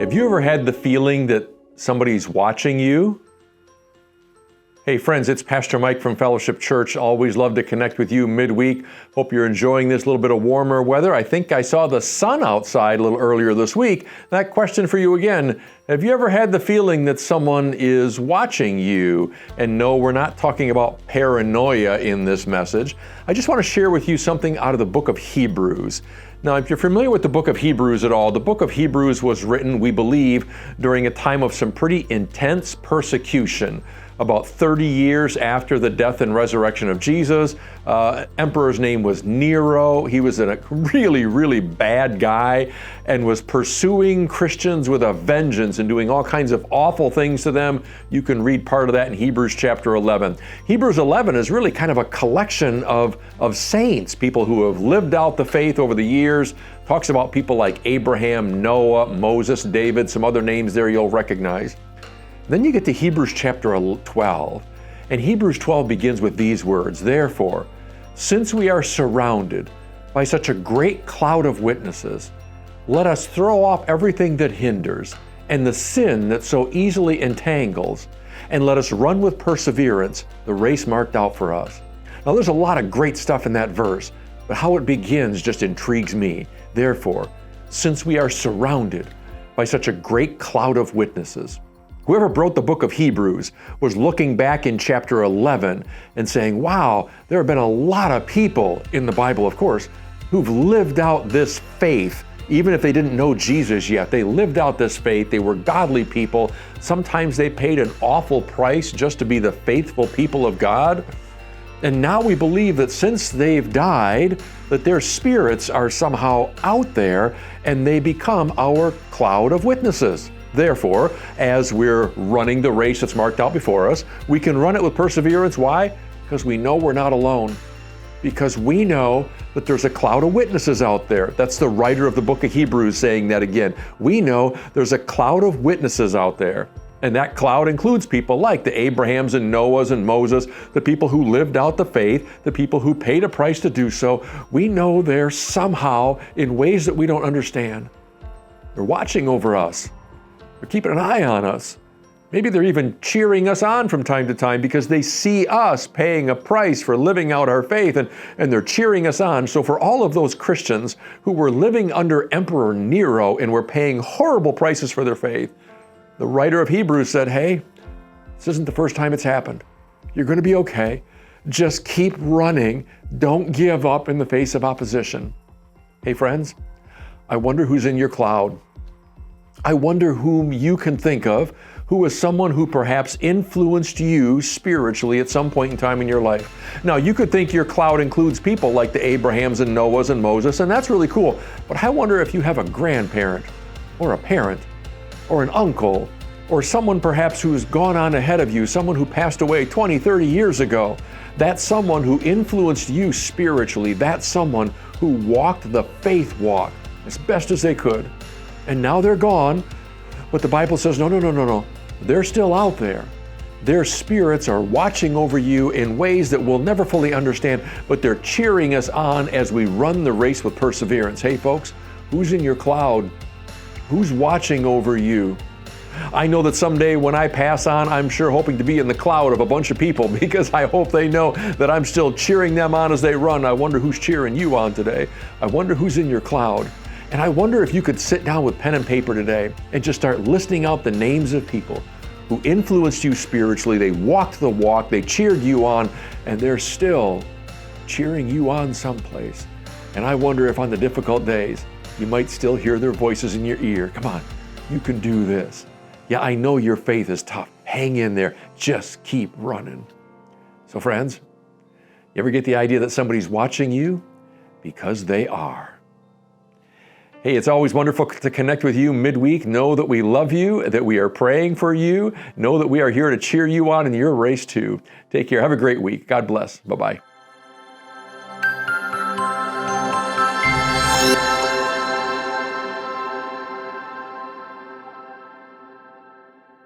Have you ever had the feeling that somebody's watching you? Hey friends, it's Pastor Mike from Fellowship Church. Always love to connect with you midweek. Hope you're enjoying this little bit of warmer weather. I think I saw the sun outside a little earlier this week. That question for you again, have you ever had the feeling that someone is watching you? And no, we're not talking about paranoia in this message. I just want to share with you something out of the book of Hebrews. Now, if you're familiar with the book of Hebrews at all, the book of Hebrews was written, we believe, during a time of some pretty intense persecution. About 30 years after the death and resurrection of Jesus. Emperor's name was Nero. He was a really bad guy and was pursuing Christians with a vengeance and doing all kinds of awful things to them. You can read part of that in Hebrews chapter 11. Hebrews 11 is really kind of a collection of saints, people who have lived out the faith over the years. Talks about people like Abraham, Noah, Moses, David, some other names there you'll recognize. Then you get to Hebrews chapter 12, and Hebrews 12 begins with these words, "Therefore, since we are surrounded by such a great cloud of witnesses, let us throw off everything that hinders and the sin that so easily entangles, and let us run with perseverance the race marked out for us." Now there's a lot of great stuff in that verse, but how it begins just intrigues me. Therefore, since we are surrounded by such a great cloud of witnesses. Whoever wrote the book of Hebrews was looking back in chapter 11 and saying, wow, there have been a lot of people in the Bible, of course, who've lived out this faith. Even if they didn't know Jesus yet, they lived out this faith. They were godly people. Sometimes they paid an awful price just to be the faithful people of God. And now we believe that since they've died, that their spirits are somehow out there and they become our cloud of witnesses. Therefore, as we're running the race that's marked out before us, we can run it with perseverance. Why? Because we know we're not alone. Because we know that there's a cloud of witnesses out there. That's the writer of the book of Hebrews saying that again. We know there's a cloud of witnesses out there. And that cloud includes people like the Abrahams and Noahs and Moses, the people who lived out the faith, the people who paid a price to do so. We know they're somehow, in ways that we don't understand, they're watching over us. They're keeping an eye on us. Maybe they're even cheering us on from time to time because they see us paying a price for living out our faith, and they're cheering us on. So for all of those Christians who were living under Emperor Nero and were paying horrible prices for their faith, the writer of Hebrews said, hey, this isn't the first time it's happened. You're going to be okay. Just keep running. Don't give up in the face of opposition. Hey friends, I wonder who's in your cloud. I wonder whom you can think of who is someone who perhaps influenced you spiritually at some point in time in your life. Now, you could think your cloud includes people like the Abrahams and Noahs and Moses, and that's really cool. But I wonder if you have a grandparent or a parent or an uncle or someone perhaps who's gone on ahead of you, someone who passed away 20, 30 years ago. That's someone who influenced you spiritually. That's someone who walked the faith walk as best as they could. And now they're gone, but the Bible says, no. They're still out there. Their spirits are watching over you in ways that we'll never fully understand, but they're cheering us on as we run the race with perseverance. Hey folks, who's in your cloud? Who's watching over you? I know that someday when I pass on, I'm sure hoping to be in the cloud of a bunch of people because I hope they know that I'm still cheering them on as they run. I wonder who's cheering you on today. I wonder who's in your cloud. And I wonder if you could sit down with pen and paper today and just start listing out the names of people who influenced you spiritually. They walked the walk, they cheered you on, and they're still cheering you on someplace. And I wonder if on the difficult days, you might still hear their voices in your ear. Come on, you can do this. Yeah, I know your faith is tough. Hang in there. Just keep running. So friends, you ever get the idea that somebody's watching you? Because they are. Hey, it's always wonderful to connect with you midweek. Know that we love you, that we are praying for you. Know that we are here to cheer you on in your race too. Take care. Have a great week. God bless. Bye-bye.